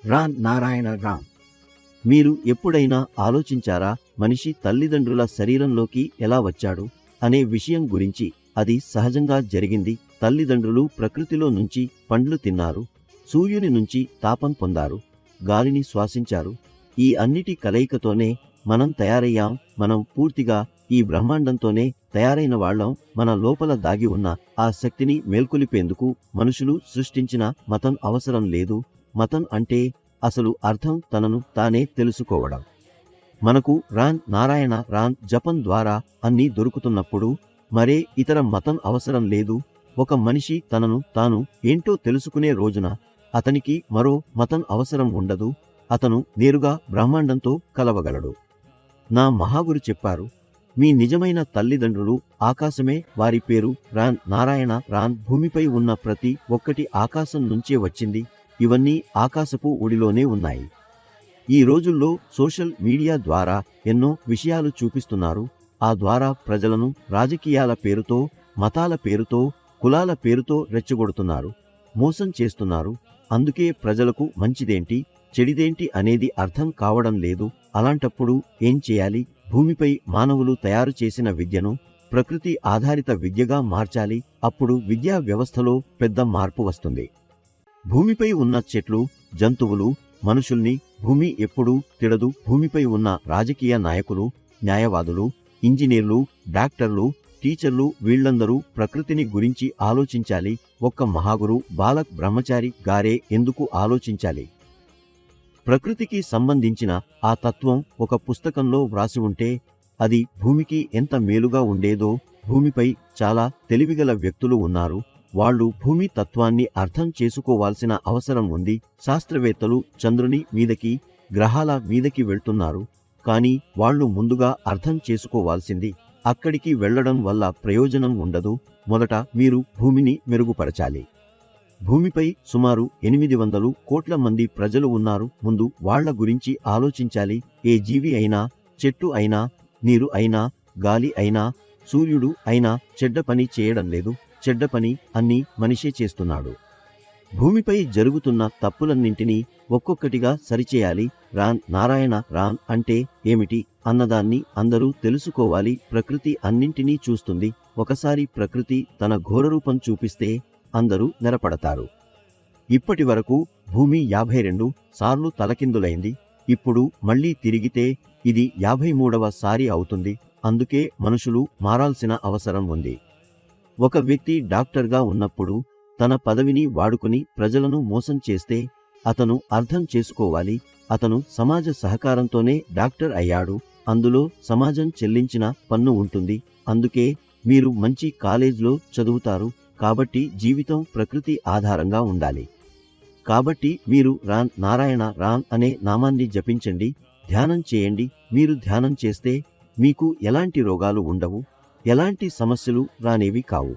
రాన్ నారాయణ రాన్. మీరు ఎప్పుడైనా ఆలోచించారా మనిషి తల్లిదండ్రుల శరీరంలోకి ఎలా వచ్చాడు అనే విషయం గురించి? అది సహజంగా జరిగింది. తల్లిదండ్రులు ప్రకృతిలో నుంచి పండ్లు తిన్నారు, సూర్యుని నుంచి తాపం పొందారు, గాలిని శ్వాసించారు. ఈ అన్నిటి కలయికతోనే మనం తయారయ్యాం. మనం పూర్తిగా ఈ బ్రహ్మాండంతోనే తయారైన వాళ్ళం. మన లోపల దాగి ఉన్న ఆ శక్తిని మేల్కొలిపేందుకు మనుషులు సృష్టించిన మతం అవసరం లేదు. మతం అంటే అసలు అర్థం తనను తానే తెలుసుకోవడం. మనకు రాన్ నారాయణ రాన్ జపం ద్వారా అన్నీ దొరుకుతున్నప్పుడు మరే ఇతర మతం అవసరం లేదు. ఒక మనిషి తనను తాను ఏంటో తెలుసుకునే రోజున అతనికి మరో మతం అవసరం ఉండదు. అతను నేరుగా బ్రహ్మాండంతో కలవగలడు. నా మహాగురు చెప్పారు, మీ నిజమైన తల్లిదండ్రులు ఆకాశమే. వారి పేరు రాన్ నారాయణ రాన్. భూమిపై ఉన్న ప్రతి ఒక్కటి ఆకాశం నుంచే వచ్చింది. ఇవన్నీ ఆకాశపు ఒడిలోనే ఉన్నాయి. ఈ రోజుల్లో సోషల్ మీడియా ద్వారా ఎన్నో విషయాలు చూపిస్తున్నారు. ఆ ద్వారా ప్రజలను రాజకీయాల పేరుతో, మతాల పేరుతో, కులాల పేరుతో రెచ్చగొడుతున్నారు, మోసం చేస్తున్నారు. అందుకే ప్రజలకు మంచిదేంటి, చెడిదేంటి అనేది అర్థం కావడం లేదు. అలాంటప్పుడు ఏం చేయాలి? భూమిపై మానవులు తయారు చేసిన విద్యను ప్రకృతి ఆధారిత విద్యగా మార్చాలి. అప్పుడు విద్యా వ్యవస్థలో పెద్ద మార్పు వస్తుంది. భూమిపై ఉన్న చెట్లు, జంతువులు, మనుషుల్ని భూమి ఎప్పుడూ తిడదు. భూమిపై ఉన్న రాజకీయ నాయకులు, న్యాయవాదులు, ఇంజనీర్లు, డాక్టర్లు, టీచర్లు వీళ్లందరూ ప్రకృతిని గురించి ఆలోచించాలి. ఒక్క మహాగురు బాలక్ బ్రహ్మచారి గారే ఎందుకు ఆలోచించాలి? ప్రకృతికి సంబంధించిన ఆ తత్వం ఒక పుస్తకంలో వ్రాసి ఉంటే అది భూమికి ఎంత మేలుగా ఉండేదో. భూమిపై చాలా తెలివిగల వ్యక్తులు ఉన్నారు. వాళ్ళు భూమి తత్వాన్ని అర్థం చేసుకోవాల్సిన అవసరం ఉంది. శాస్త్రవేత్తలు చంద్రుని మీదకి, గ్రహాల మీదకి వెళ్తున్నారు. కానీ వాళ్ళు ముందుగా అర్థం చేసుకోవాల్సింది, అక్కడికి వెళ్లడం వల్ల ప్రయోజనం ఉండదు. మొదట మీరు భూమిని మెరుగుపరచాలి. భూమిపై సుమారు 800 కోట్ల మంది ప్రజలు ఉన్నారు. ముందు వాళ్ల గురించి ఆలోచించాలి. ఏ జీవి అయినా, చెట్టు అయినా, నీరు అయినా, గాలి అయినా, సూర్యుడు అయినా చెడ్డ పని చేయడం లేదు. చెడ్డ పని అన్నీ మనిషే చేస్తున్నాడు. భూమిపై జరుగుతున్న తప్పులన్నింటినీ ఒక్కొక్కటిగా సరిచేయాలి. రాన్ నారాయణ రాన్ అంటే ఏమిటి అన్నదాన్ని అందరూ తెలుసుకోవాలి. ప్రకృతి అన్నింటినీ చూస్తుంది. ఒకసారి ప్రకృతి తన ఘోరరూపం చూపిస్తే అందరూ నెరపడతారు. ఇప్పటి వరకు భూమి 52 సార్లు తలకిందులైంది. ఇప్పుడు మళ్లీ తిరిగితే ఇది 53వ సారి అవుతుంది. అందుకే మనుషులు మారాల్సిన అవసరం ఉంది. ఒక వ్యక్తి డాక్టర్గా ఉన్నప్పుడు తన పదవిని వాడుకుని ప్రజలను మోసం చేస్తే అతను అర్థం చేసుకోవాలి, అతను సమాజ సహకారంతోనే డాక్టర్ అయ్యాడు. అందులో సమాజం చెల్లించిన పన్ను ఉంటుంది. అందుకే మీరు మంచి కాలేజ్లో చదువుతారు. కాబట్టి జీవితం ప్రకృతి ఆధారంగా ఉండాలి. కాబట్టి మీరు రాన్ నారాయణ రాన్ అనే నామాన్ని జపించండి, ధ్యానం చేయండి. మీరు ధ్యానం చేస్తే మీకు ఎలాంటి రోగాలు ఉండవు, ఎలాంటి సమస్యలు రానేవి కావు.